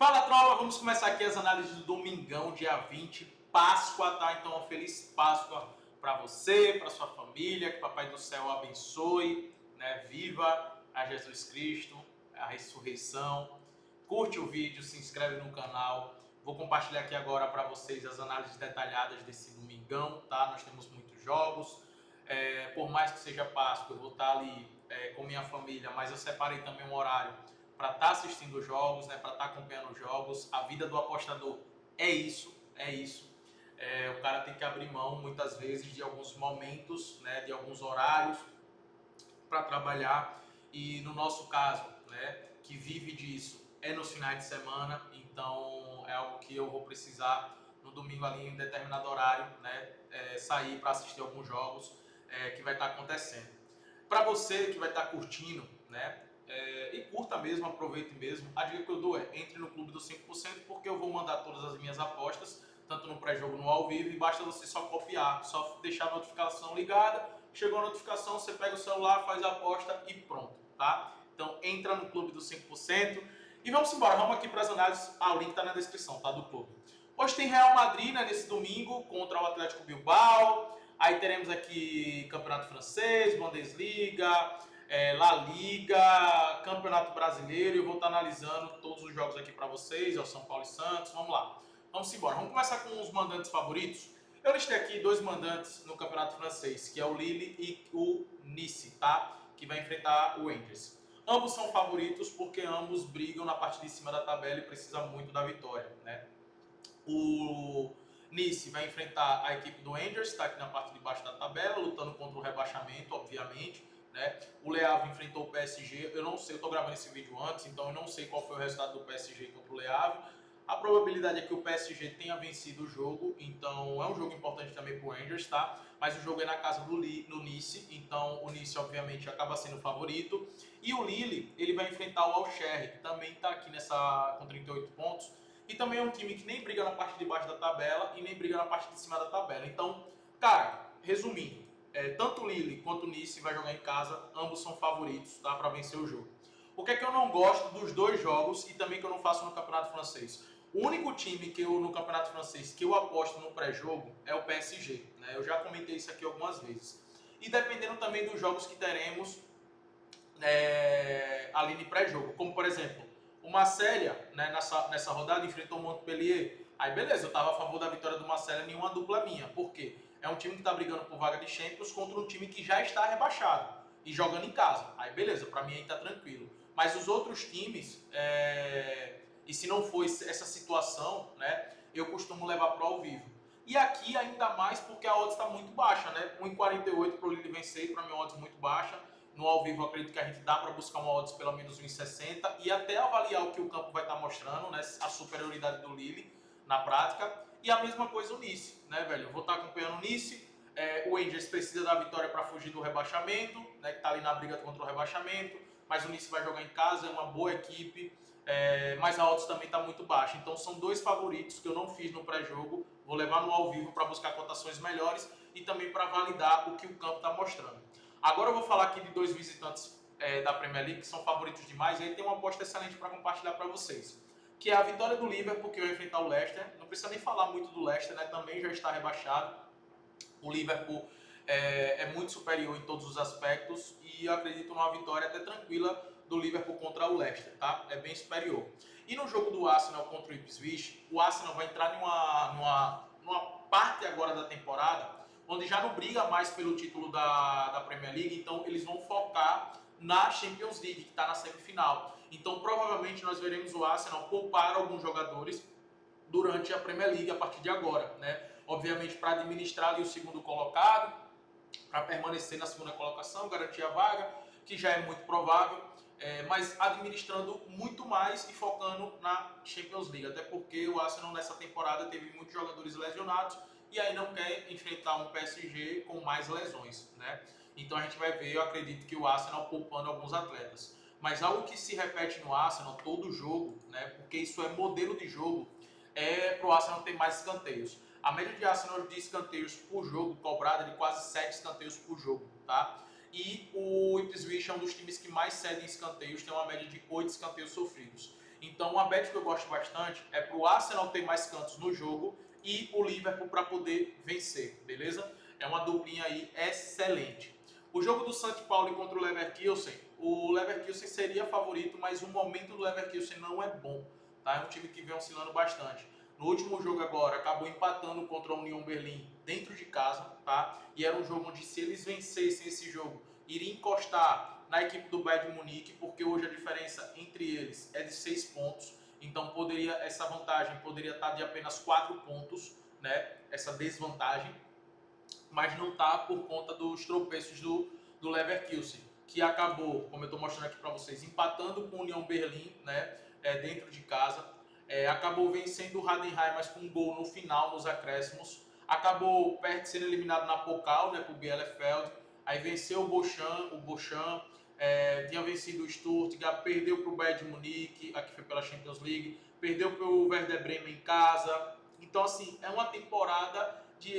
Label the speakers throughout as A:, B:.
A: Fala, tropa, vamos começar aqui as análises do domingão, dia 20, Páscoa, tá? Então, uma feliz Páscoa para você, para sua família, que o Papai do Céu abençoe, né? Viva a Jesus Cristo, a ressurreição. Curte o vídeo, se inscreve no canal. Vou compartilhar aqui agora para vocês as análises detalhadas desse domingão, tá? Nós temos muitos jogos. Por mais que seja Páscoa, eu vou estar ali com minha família, mas eu separei também um horário para estar assistindo os jogos, né, para estar acompanhando os jogos. A vida do apostador é isso, o cara tem que abrir mão, muitas vezes, de alguns momentos, né, de alguns horários para trabalhar. E no nosso caso, né, que vive disso, é nos finais de semana. Então, é algo que eu vou precisar, no domingo ali, em determinado horário, né, sair para assistir alguns jogos que vai estar acontecendo. Para você que vai estar curtindo, né, e curta mesmo, aproveite mesmo. A dica que eu dou é: entre no clube dos 5%, porque eu vou mandar todas as minhas apostas, tanto no pré-jogo no ao vivo, e basta você só copiar, só deixar a notificação ligada. Chegou a notificação, você pega o celular, faz a aposta e pronto, tá? Então entra no clube dos 5% e vamos embora, vamos aqui para as análises. O link tá na descrição, tá, do clube. Hoje tem Real Madrid, né, nesse domingo, contra o Atlético Bilbao. Aí teremos aqui Campeonato Francês, Bundesliga, La Liga, Campeonato Brasileiro. Eu vou estar analisando todos os jogos aqui para vocês, o São Paulo e Santos. Vamos lá, vamos embora. Vamos começar com os mandantes favoritos. Eu listei aqui dois mandantes no Campeonato Francês, que é o Lille e o Nice, tá? Que vai enfrentar o Angers. Ambos são favoritos porque ambos brigam na parte de cima da tabela e precisam muito da vitória, né? O Nice vai enfrentar a equipe do Angers, está aqui na parte de baixo da tabela, lutando contra o rebaixamento, obviamente, né? O Le Havre enfrentou o PSG. Eu não sei, eu estou gravando esse vídeo antes, então eu não sei qual foi o resultado do PSG contra o Le Havre. A probabilidade é que o PSG tenha vencido o jogo, então é um jogo importante também para o Angers, tá? Mas o jogo é na casa do Nice, então o Nice obviamente acaba sendo o favorito. E o Lille, ele vai enfrentar o Auxerre, que também está aqui com 38 pontos. E também é um time que nem briga na parte de baixo da tabela e nem briga na parte de cima da tabela. Então, cara, resumindo, tanto o Lille quanto o Nice vai jogar em casa, ambos são favoritos, tá, para vencer o jogo. O que é que eu não gosto dos dois jogos e também que eu não faço no Campeonato Francês? O único time que eu, no Campeonato Francês, que eu aposto no pré-jogo é o PSG, né? Eu já comentei isso aqui algumas vezes. E dependendo também dos jogos que teremos ali de pré-jogo, como por exemplo, o Marseille, né, nessa rodada enfrentou o Montpellier. Aí beleza, eu estava a favor da vitória do Marseille, nenhuma dupla minha. Por quê? É um time que está brigando por vaga de Champions contra um time que já está rebaixado e jogando em casa. Aí beleza, para mim aí tá tranquilo. Mas os outros times, e se não for essa situação, né, eu costumo levar para o ao vivo. E aqui ainda mais porque a odds está muito baixa, né? 1,48 para o Lille vencer, para mim a odds muito baixa. No ao vivo, eu acredito que a gente dá para buscar uma odds pelo menos 1,60 e até avaliar o que o campo vai estar mostrando, né? A superioridade do Lille na prática. E a mesma coisa o Nice, né, velho? Eu vou estar acompanhando o Nice. O Angers precisa da vitória para fugir do rebaixamento, né? Que está ali na briga contra o rebaixamento. Mas o Nice vai jogar em casa, é uma boa equipe. Mas a odds também está muito baixa. Então são dois favoritos que eu não fiz no pré-jogo. Vou levar no ao vivo para buscar cotações melhores e também para validar o que o campo está mostrando. Agora eu vou falar aqui de dois visitantes da Premier League que são favoritos demais, e aí tem uma aposta excelente para compartilhar para vocês, que é a vitória do Liverpool, que vai enfrentar o Leicester. Não precisa nem falar muito do Leicester, né? Também já está rebaixado. O Liverpool é muito superior em todos os aspectos e eu acredito numa vitória até tranquila do Liverpool contra o Leicester, tá? É bem superior. E no jogo do Arsenal contra o Ipswich, o Arsenal vai entrar numa parte agora da temporada onde já não briga mais pelo título da Premier League, então eles vão focar na Champions League, que está na semifinal. Então provavelmente nós veremos o Arsenal poupar alguns jogadores durante a Premier League a partir de agora, né? Obviamente para administrar ali o segundo colocado, para permanecer na segunda colocação, garantir a vaga, que já é muito provável, mas administrando muito mais e focando na Champions League, até porque o Arsenal nessa temporada teve muitos jogadores lesionados e aí não quer enfrentar um PSG com mais lesões, né? Então a gente vai ver, eu acredito que o Arsenal poupando alguns atletas. Mas algo que se repete no Arsenal todo jogo, né? Porque isso é modelo de jogo, é para o Arsenal ter mais escanteios. A média de Arsenal de escanteios por jogo cobrada é de quase 7 escanteios por jogo, tá? E o Ipswich é um dos times que mais cedem escanteios, tem uma média de 8 escanteios sofridos. Então, uma bet que eu gosto bastante é para o Arsenal ter mais cantos no jogo e o Liverpool para poder vencer, beleza? É uma duplinha aí excelente. O jogo do St. Pauli contra o Leverkusen seria favorito, mas o momento do Leverkusen não é bom, tá? É um time que vem oscilando bastante. No último jogo agora, acabou empatando contra a Union Berlin dentro de casa, tá? E era um jogo onde, se eles vencessem esse jogo, iria encostar na equipe do Bayern de Munique, porque hoje a diferença entre eles é de 6 pontos. Então essa vantagem poderia estar de apenas 4 pontos, né? Essa desvantagem, mas não está por conta dos tropeços do Leverkusen, que acabou, como eu estou mostrando aqui para vocês, empatando com o Union Berlin, né? Dentro de casa. Acabou vencendo o Heidenheim, mas com um gol no final, nos acréscimos. Acabou perto de sendo eliminado na Pokal, né, por Bielefeld. Aí venceu o Bochum, tinha vencido o Stuttgart, perdeu para o Bayern de Munique, aqui foi pela Champions League, perdeu para o Werder Bremen em casa. Então, assim, é uma temporada de...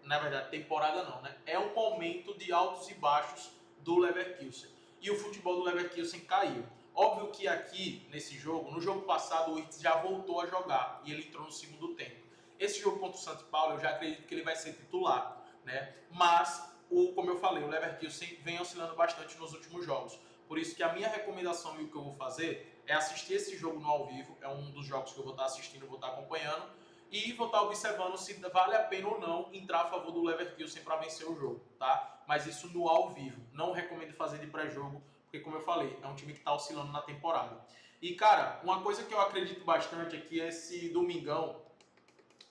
A: na verdade, temporada não, né? É um momento de altos e baixos do Leverkusen. E o futebol do Leverkusen caiu. Óbvio que aqui, nesse jogo, no jogo passado, o Wirtz já voltou a jogar e ele entrou no segundo tempo. Esse jogo contra o St. Paulo, eu já acredito que ele vai ser titular, né? Mas, como eu falei, o Leverkusen vem oscilando bastante nos últimos jogos. Por isso que a minha recomendação e o que eu vou fazer é assistir esse jogo no ao vivo. É um dos jogos que eu vou estar assistindo, vou estar acompanhando. E vou estar observando se vale a pena ou não entrar a favor do Leverkusen para vencer o jogo, tá? Mas isso no ao vivo. Não recomendo fazer de pré-jogo, porque, como eu falei, é um time que está oscilando na temporada. E, cara, uma coisa que eu acredito bastante é que esse domingão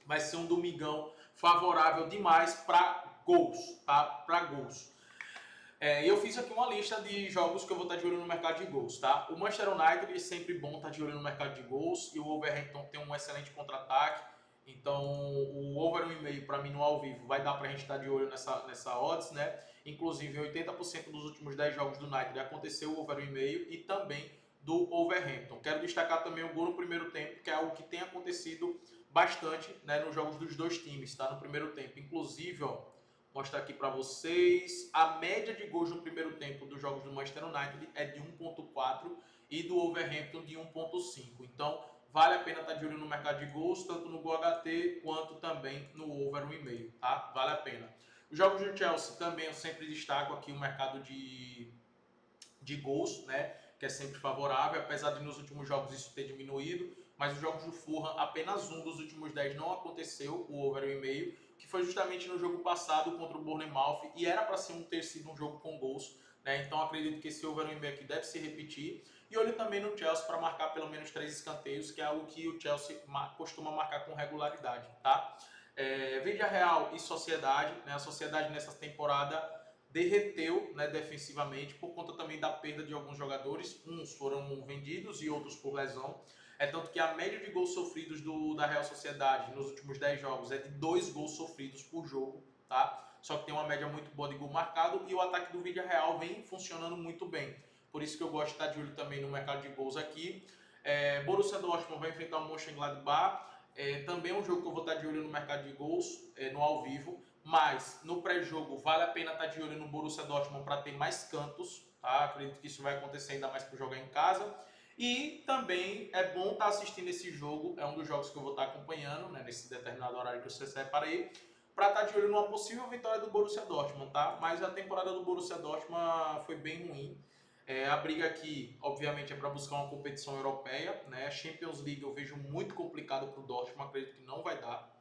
A: vai ser um domingão favorável demais para gols, tá? Para gols. Eu fiz aqui uma lista de jogos que eu vou estar de olho no mercado de gols, tá? O Manchester United é sempre bom estar de olho no mercado de gols e o Wolverhampton tem um excelente contra-ataque. Então, o over 1,5 para mim no ao vivo vai dar pra gente estar de olho nessa odds, né? Inclusive, 80% dos últimos 10 jogos do United aconteceu o over 1,5 e também do Wolverhampton. Quero destacar também o gol no primeiro tempo, que é algo que tem acontecido bastante, né, nos jogos dos dois times, tá? No primeiro tempo. Inclusive, ó, vou mostrar aqui para vocês, a média de gols no primeiro tempo dos jogos do Manchester United é de 1,4 e do Wolverhampton de 1,5. Então, vale a pena estar de olho no mercado de gols, tanto no GoHT quanto também no over 1,5, tá? Vale a pena. Os jogos do Chelsea também eu sempre destaco aqui o mercado de gols, né? Que é sempre favorável, apesar de nos últimos jogos isso ter diminuído, mas os jogos do Fulham, apenas um dos últimos 10 não aconteceu, o over 1,5, que foi justamente no jogo passado contra o Bournemouth, e era para ter sido um jogo com gols, né? Então acredito que esse over 1,5 aqui deve se repetir. E olho também no Chelsea para marcar pelo menos 3 escanteios, que é algo que o Chelsea costuma marcar com regularidade, tá? Villarreal e Sociedade, né? A Sociedade nessa temporada derreteu, né, defensivamente, por conta também da perda de alguns jogadores. Uns foram vendidos e outros por lesão. Tanto que a média de gols sofridos da Real Sociedade nos últimos 10 jogos é de 2 gols sofridos por jogo, tá? Só que tem uma média muito boa de gol marcado e o ataque do Villarreal vem funcionando muito bem. Por isso que eu gosto de estar de olho também no mercado de gols aqui. Borussia Dortmund vai enfrentar o Mönchengladbach. Também é um jogo que eu vou estar de olho no mercado de gols, no ao vivo. Mas no pré-jogo vale a pena estar de olho no Borussia Dortmund para ter mais cantos, tá? Acredito que isso vai acontecer ainda mais para jogar em casa. E também é bom estar assistindo esse jogo, é um dos jogos que eu vou estar acompanhando, né, nesse determinado horário que eu separei, para estar de olho numa possível vitória do Borussia Dortmund, tá? Mas a temporada do Borussia Dortmund foi bem ruim. A briga aqui, obviamente, é para buscar uma competição europeia, né? A Champions League eu vejo muito complicado para o Dortmund, acredito que não vai dar.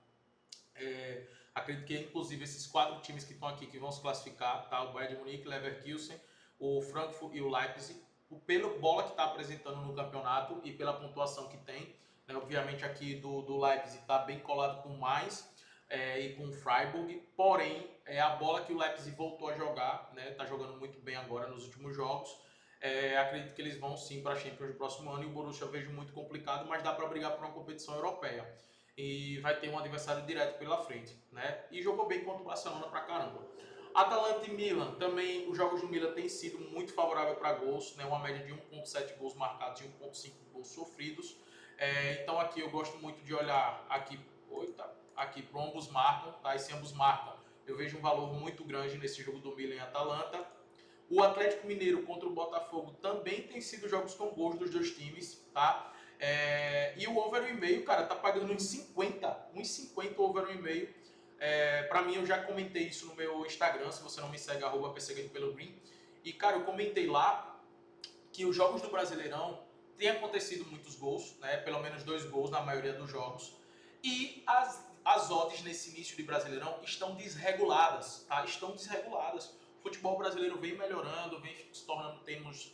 A: Acredito que, inclusive, esses 4 times que estão aqui que vão se classificar, tá? O Bayern de Munique, Leverkusen, o Frankfurt e o Leipzig, pela bola que está apresentando no campeonato e pela pontuação que tem, né? Obviamente aqui do Leipzig está bem colado com o Mainz e com o Freiburg, porém a bola que o Leipzig voltou a jogar, né? Está jogando muito bem agora nos últimos jogos. Acredito que eles vão sim para a Champions no próximo ano e o Borussia eu vejo muito complicado, mas dá para brigar por uma competição europeia. E vai ter um adversário direto pela frente, né? E jogou bem contra o Barcelona pra caramba. Atalanta e Milan, também os jogos do Milan têm sido muito favoráveis para gols, né? Uma média de 1,7 gols marcados e 1,5 gols sofridos. Então aqui eu gosto muito de olhar aqui para ambos marcam, tá? E se ambos marcam, eu vejo um valor muito grande nesse jogo do Milan e Atalanta. O Atlético Mineiro contra o Botafogo também tem sido jogos com gols dos dois times, tá? E o over 1,5, cara, tá pagando 1,50 over 1,5. Pra mim, eu já comentei isso no meu Instagram, se você não me segue, @perseguidopelogreen. E, cara, eu comentei lá que os jogos do Brasileirão tem acontecido muitos gols, né? Pelo menos 2 gols na maioria dos jogos. E as odds nesse início de Brasileirão estão desreguladas, tá? Estão desreguladas. O futebol brasileiro vem melhorando, vem se tornando,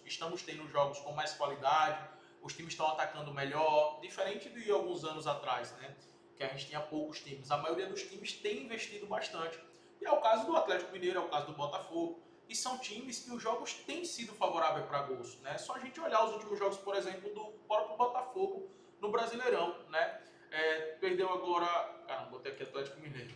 A: estamos tendo jogos com mais qualidade, os times estão atacando melhor, diferente de alguns anos atrás, né? Que a gente tinha poucos times. A maioria dos times tem investido bastante. E é o caso do Atlético Mineiro, é o caso do Botafogo. E são times que os jogos têm sido favoráveis para gols, né? Só a gente olhar os últimos jogos, por exemplo, do próprio Botafogo no Brasileirão, né? Perdeu agora... Caramba, botei aqui Atlético Mineiro.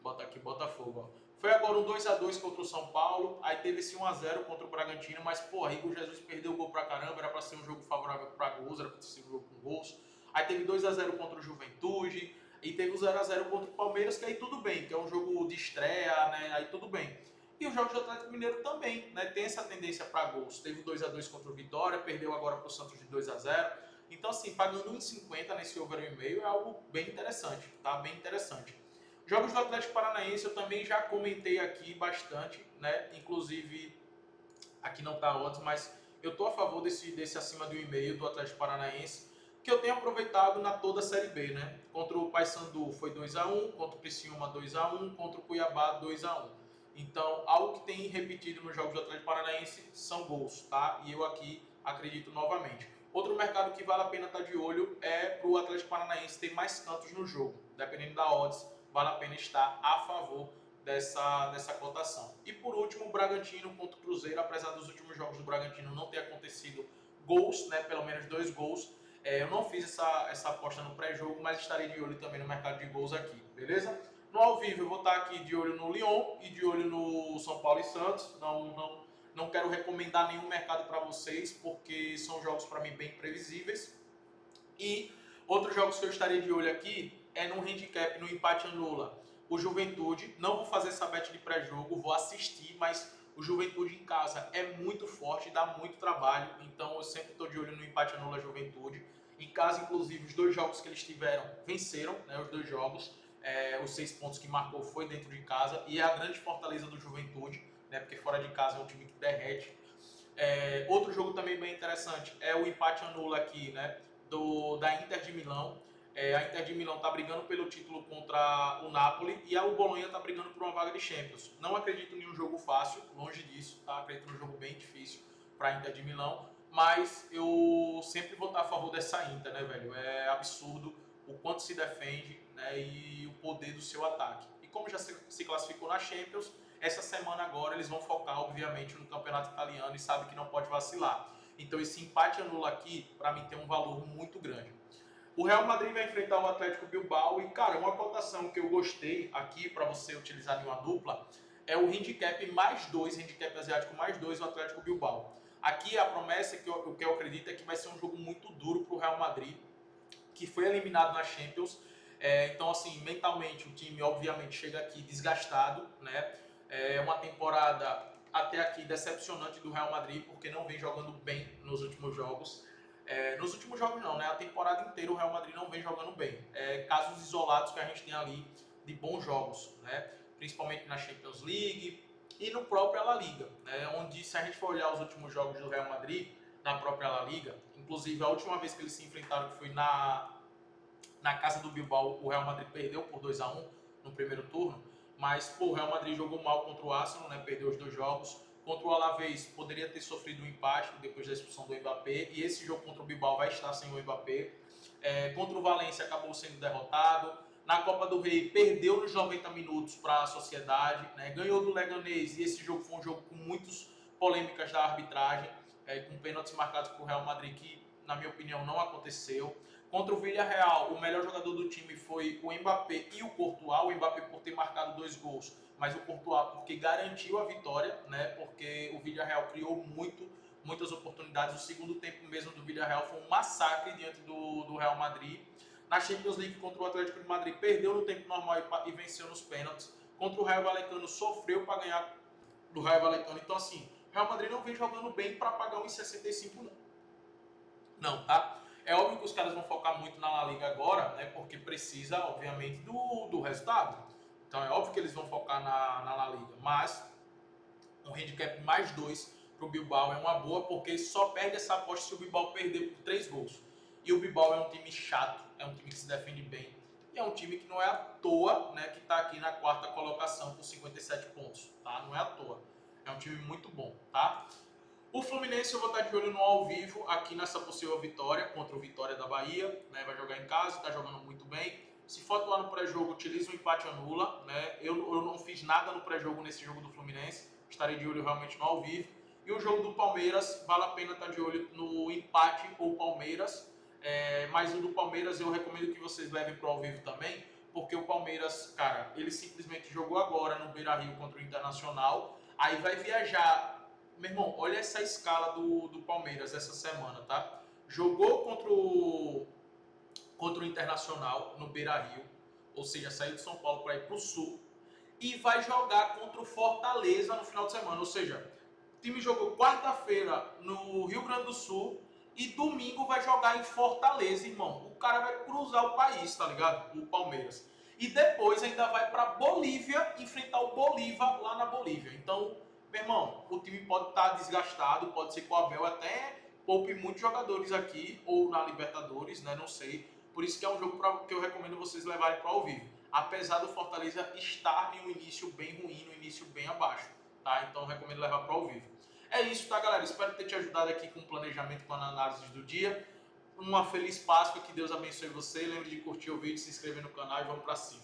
A: Bota aqui Botafogo, ó. Foi agora um 2-2 contra o São Paulo, aí teve esse 1-0 contra o Bragantino, mas, porra, Igor Jesus perdeu o gol pra caramba, era pra ser um jogo favorável pra gols, era pra ser um jogo com gols. Aí teve 2-0 contra o Juventude, e teve o 0-0 contra o Palmeiras, que aí tudo bem, que é um jogo de estreia, né, aí tudo bem. E os jogos do Atlético Mineiro também, né, tem essa tendência pra gols. Teve o 2-2 contra o Vitória, perdeu agora pro Santos de 2-0. Então, assim, pagando 1,50 nesse over 1,5 é algo bem interessante, tá? Bem interessante. Jogos do Atlético Paranaense eu também já comentei aqui bastante, né? Inclusive, aqui não tá odds, mas eu tô a favor desse acima de 1,5 do Atlético Paranaense, que eu tenho aproveitado na toda a Série B, né? Contra o Paysandu foi 2-1, contra o Criciúma 2-1, contra o Cuiabá 2-1. Então, algo que tem repetido nos jogos do Atlético Paranaense são gols, tá? E eu aqui acredito novamente. Outro mercado que vale a pena estar de olho é para o Atlético Paranaense ter mais cantos no jogo. Dependendo da odds, vale a pena estar a favor dessa cotação. E por último, o Bragantino contra o Cruzeiro. Apesar dos últimos jogos do Bragantino não ter acontecido gols, né, pelo menos 2 gols, eu não fiz essa aposta no pré-jogo, mas estarei de olho também no mercado de gols aqui, beleza? No ao vivo eu vou estar aqui de olho no Lyon e de olho no São Paulo e Santos. Não quero recomendar nenhum mercado para vocês, porque são jogos para mim bem previsíveis. E outros jogos que eu estaria de olho aqui é no handicap, no empate anula. O Juventude, não vou fazer essa bet de pré-jogo, vou assistir, mas o Juventude em casa é muito forte, dá muito trabalho, então eu sempre estou de olho no empate anula Juventude. Em casa, inclusive, os 2 jogos que eles tiveram venceram, né, os 2 jogos. Os 6 pontos que marcou foi dentro de casa e é a grande fortaleza do Juventude, né, porque fora de casa é um time que derrete. Outro jogo também bem interessante é o empate anula aqui, né, da Inter de Milão. A Inter de Milão está brigando pelo título contra o Napoli e o Bolonha está brigando por uma vaga de Champions. Não acredito em um jogo fácil, longe disso, tá? Acredito num jogo bem difícil para a Inter de Milão, mas eu sempre vou estar a favor dessa Inter, né, velho? É absurdo o quanto se defende, né, e o poder do seu ataque. E como já se classificou na Champions, essa semana agora eles vão focar, obviamente, no campeonato italiano e sabe que não pode vacilar. Então esse empate anula aqui, para mim, tem um valor muito grande. O Real Madrid vai enfrentar o Atlético Bilbao e, cara, uma cotação que eu gostei aqui para você utilizar em uma dupla é o handicap mais 2, handicap asiático mais 2, o Atlético Bilbao. Aqui a promessa que eu acredito é que vai ser um jogo muito duro para o Real Madrid, que foi eliminado na Champions. Então, assim, mentalmente o time, obviamente, chega aqui desgastado, né? É uma temporada até aqui decepcionante do Real Madrid, porque não vem jogando bem nos últimos jogos. Nos últimos jogos não, né? A temporada inteira o Real Madrid não vem jogando bem. Casos isolados que a gente tem ali de bons jogos, né? Principalmente na Champions League e no próprio La Liga, né? Onde, se a gente for olhar os últimos jogos do Real Madrid na própria La Liga, inclusive a última vez que eles se enfrentaram, que foi na casa do Bilbao, o Real Madrid perdeu por 2-1 no primeiro turno, mas pô, o Real Madrid jogou mal contra o Arsenal, né? Perdeu os 2 jogos. Contra o Alavés poderia ter sofrido um empate depois da expulsão do Mbappé, e esse jogo contra o Bilbao vai estar sem o Mbappé. Contra o Valência acabou sendo derrotado. Na Copa do Rei perdeu nos 90 minutos para a Sociedade, né? Ganhou do Leganés, e esse jogo foi um jogo com muitas polêmicas da arbitragem, com pênaltis marcados por Real Madrid que, na minha opinião, não aconteceu. Contra o Villarreal, o melhor jogador do time foi o Mbappé e o Courtois. O Mbappé por ter marcado 2 gols, mas o Courtois porque garantiu a vitória, né? Porque o Villarreal criou muitas oportunidades. O segundo tempo mesmo do Villarreal foi um massacre diante do Real Madrid. Na Champions League contra o Atlético de Madrid, perdeu no tempo normal e venceu nos pênaltis. Contra o Rayo Vallecano, sofreu para ganhar do Rayo Vallecano. Então, assim, o Real Madrid não vem jogando bem para pagar 1,65 não, tá? É óbvio que os caras vão focar muito na La Liga agora, né? Porque precisa, obviamente, do resultado. Então é óbvio que eles vão focar na La Liga. Mas um handicap mais 2 para o Bilbao é uma boa, porque só perde essa aposta se o Bilbao perder por 3 gols. E o Bilbao é um time chato, é um time que se defende bem. E é um time que não é à toa, né, que está aqui na quarta colocação com 57 pontos. Tá? Não é à toa. É um time muito bom. Tá? O Fluminense eu vou estar de olho no ao vivo aqui nessa possível vitória contra o Vitória da Bahia. Né? Vai jogar em casa, está jogando muito bem. Se for atuar no pré-jogo, utiliza o empate anula. Né? Eu não fiz nada no pré-jogo nesse jogo do Fluminense. Estarei de olho realmente no ao vivo. E o jogo do Palmeiras, vale a pena estar de olho no empate ou Palmeiras. Mas o do Palmeiras eu recomendo que vocês levem para o ao vivo também. Porque o Palmeiras, cara, ele simplesmente jogou agora no Beira-Rio contra o Internacional. Aí vai viajar. Meu irmão, olha essa escala do Palmeiras essa semana, tá? Jogou contra o Internacional no Beira-Rio, ou seja, saiu de São Paulo para ir para o Sul, e vai jogar contra o Fortaleza no final de semana, ou seja, o time jogou quarta-feira no Rio Grande do Sul e domingo vai jogar em Fortaleza, irmão. O cara vai cruzar o país, tá ligado? O Palmeiras. E depois ainda vai para Bolívia enfrentar o Bolívar lá na Bolívia. Então, meu irmão, o time pode estar desgastado, pode ser que o Abel até poupe muitos jogadores aqui, ou na Libertadores, né? Não sei. Por isso que é um jogo que eu recomendo vocês levarem para ao vivo. Apesar do Fortaleza estar em um início bem ruim, no início bem abaixo, tá? Então eu recomendo levar para ao vivo. É isso, tá, galera? Espero ter te ajudado aqui com o planejamento, com a análise do dia. Uma feliz Páscoa, que Deus abençoe você. Lembre de curtir o vídeo, se inscrever no canal e vamos para cima.